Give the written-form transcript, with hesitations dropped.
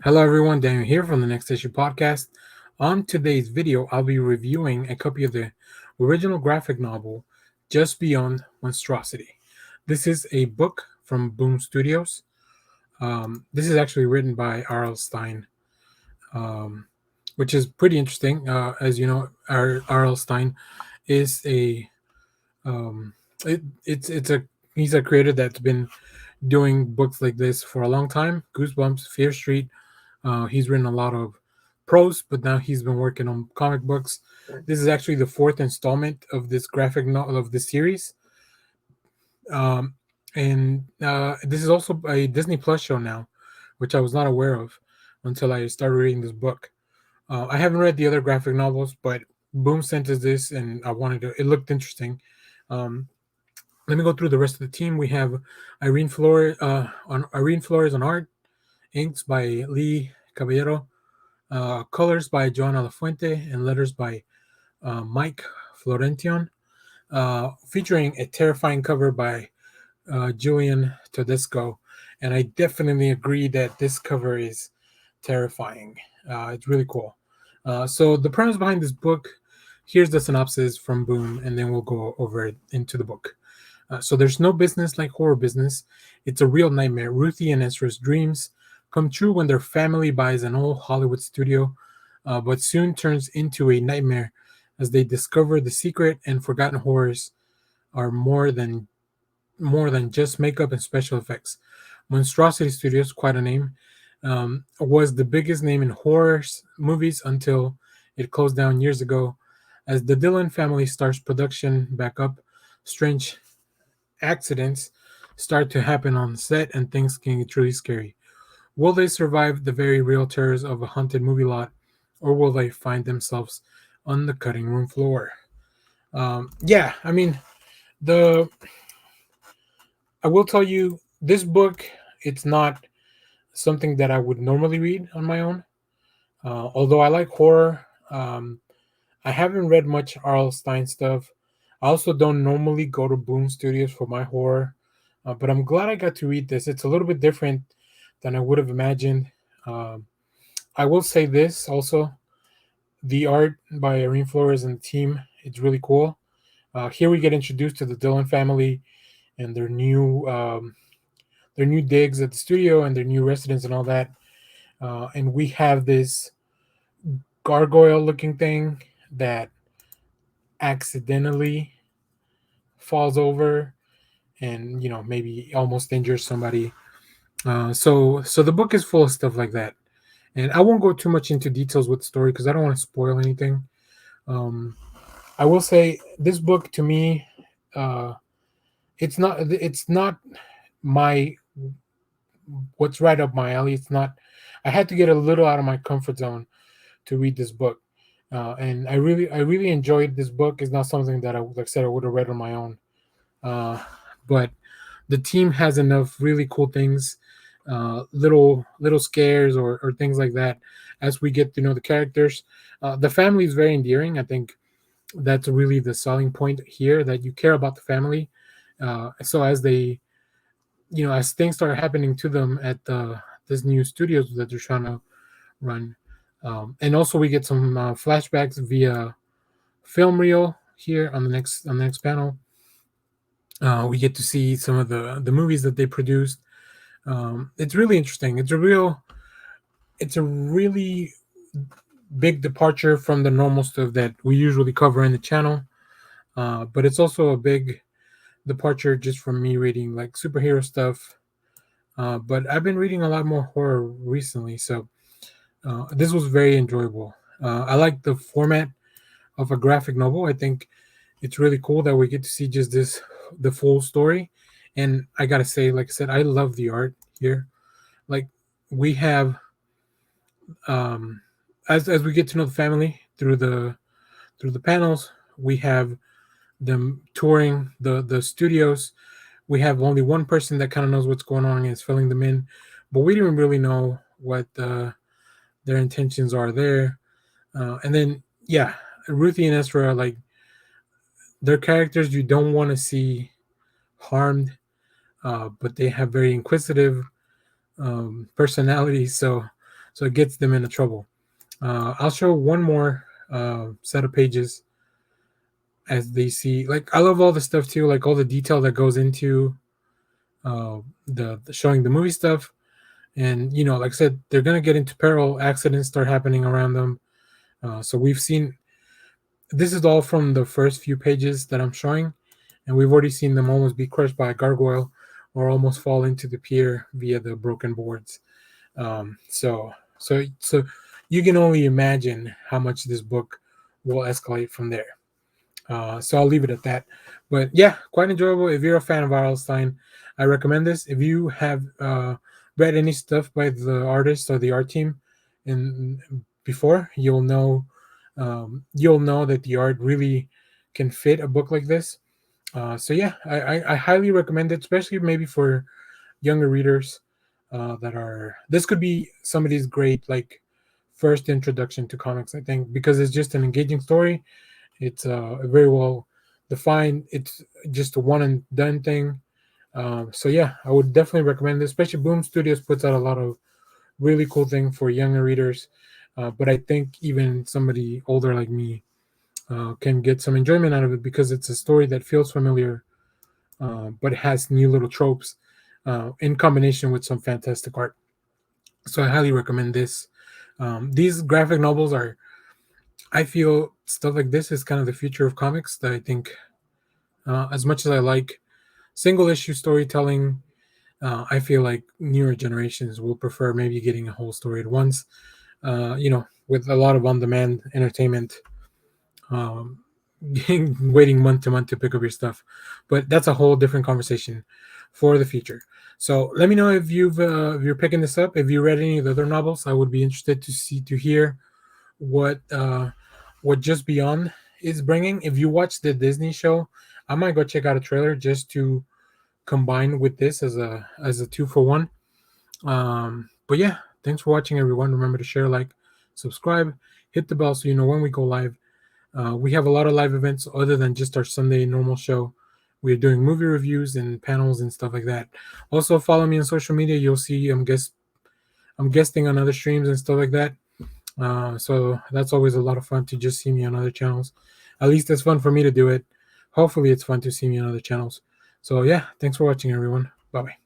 Hello everyone, Daniel here from the Next Issue Podcast. On today's video, I'll be reviewing a copy of the original graphic novel, Just Beyond Monstrosity. This is a book from Boom Studios. This is actually written by R.L. Stine, um, which is pretty interesting. As you know, R.L. Stine is um, it's a he's a creator that's been doing books like this for a long time. Goosebumps, Fear Street. He's written a lot of prose, but now he's been working on comic books. This is actually the fourth installment of this graphic novel of this series, um, and this is also a Disney Plus show now, which I was not aware of until I started reading this book. I haven't read the other graphic novels, but Boom sent us this, and I wanted to. It looked interesting. Um, Let me go through the rest of the team. We have Irene Flores on art, inks by Lea Caballero, colors by Joana Lafuente, and letters by Mike Florention, featuring a terrifying cover by Julian Todesco. And I definitely agree that this cover is terrifying. It's really cool. So the premise behind this book, here's the synopsis from Boom, and then we'll go over it into the book. So there's no business like horror business. It's a real nightmare. Ruthie and Ezra's dreams come true when their family buys an old Hollywood studio, but soon turns into a nightmare as they discover the secret and forgotten horrors are more than just makeup and special effects. Monstrosity Studios, quite a name, was the biggest name in horror movies until it closed down years ago. As the Dillon family starts production back up, strange accidents start to happen on set and things can get really scary. Will they survive the very real terrors of a haunted movie lot, or will they find themselves on the cutting room floor? Yeah, I mean, the I will tell you this book. It's not something that I would normally read on my own. Although I like horror, I haven't read much R.L. Stein stuff. I also don't normally go to Boom Studios for my horror, but I'm glad I got to read this. It's a little bit different than I would have imagined. Um, I will say this also: the art by Irene Flores and the team, it's really cool. Here we get introduced to the Dillon family and their new digs at the studio and their new residence and all that. And we have this gargoyle looking thing that accidentally falls over and maybe almost injures somebody. So the book is full of stuff like that, and I won't go too much into details with the story because I don't want to spoil anything. Um, I will say this book to me, uh, it's not my what's right up my alley. It's not. I had to get a little out of my comfort zone to read this book, and I really enjoyed this book. It's not something that like I said, I would have read on my own. But the team has enough really cool things, little scares or things like that as we get to know the characters. The family is very endearing. I think that's really the selling point here, that you care about the family. So as things start happening to them at this new studios that they're trying to run, and also we get some flashbacks via film reel here on the next panel. We get to see some of the movies that they produced. It's really interesting. It's a really big departure from the normal stuff that we usually cover in the channel. But it's also a big departure just from me reading like superhero stuff. But I've been reading a lot more horror recently, so this was very enjoyable. I like the format of a graphic novel. I think it's really cool that we get to see just the full story. And I gotta say, like I said, I love the art here. Like we have, as we get to know the family through the panels, we have them touring the studios. We have only one person that kind of knows what's going on and is filling them in, but we didn't really know what their intentions are there. And then yeah, Ruthie and Ezra, like they're characters you don't want to see harmed, but they have very inquisitive personalities. So so it gets them into trouble. I'll show one more set of pages as they see. Like I love all the stuff too, like all the detail that goes into the showing the movie stuff. And like I said, they're gonna get into peril. Accidents start happening around them. So we've seen this is all from the first few pages that I'm showing, and we've already seen them almost be crushed by a gargoyle or almost fall into the pier via the broken boards. So you can only imagine how much this book will escalate from there. So I'll leave it at that. But yeah, quite enjoyable. If you're a fan of R.L. Stine, I recommend this. If you have read any stuff by the artist or the art team in before, you'll know that the art really can fit a book like this. So yeah, I highly recommend it, especially maybe for younger readers that are. This could be somebody's great like first introduction to comics, I think, because it's just an engaging story. It's very well defined. It's just a one and done thing. So yeah, I would definitely recommend this. Especially Boom Studios puts out a lot of really cool thing for younger readers. But I think even somebody older like me can get some enjoyment out of it because it's a story that feels familiar, but it has new little tropes in combination with some fantastic art. So I highly recommend this. These graphic novels are, I feel, stuff like this is kind of the future of comics. That I think, as much as I like single issue storytelling, I feel like newer generations will prefer maybe getting a whole story at once. With a lot of on-demand entertainment, um, waiting month to month to pick up your stuff. But that's a whole different conversation for the future. So let me know if if you're picking this up. If you read any of the other novels, I would be interested to hear what Just Beyond is bringing. If you watch the Disney show, I might go check out a trailer just to combine with this as a 2-for-1. But yeah, thanks for watching, everyone. Remember to share, like, subscribe, hit the bell so you know when we go live. We have a lot of live events other than just our Sunday normal show. We're doing movie reviews and panels and stuff like that. Also, follow me on social media. You'll see I'm guesting on other streams and stuff like that. So that's always a lot of fun to just see me on other channels. At least it's fun for me to do it. Hopefully, it's fun to see me on other channels. So yeah, thanks for watching, everyone. Bye bye.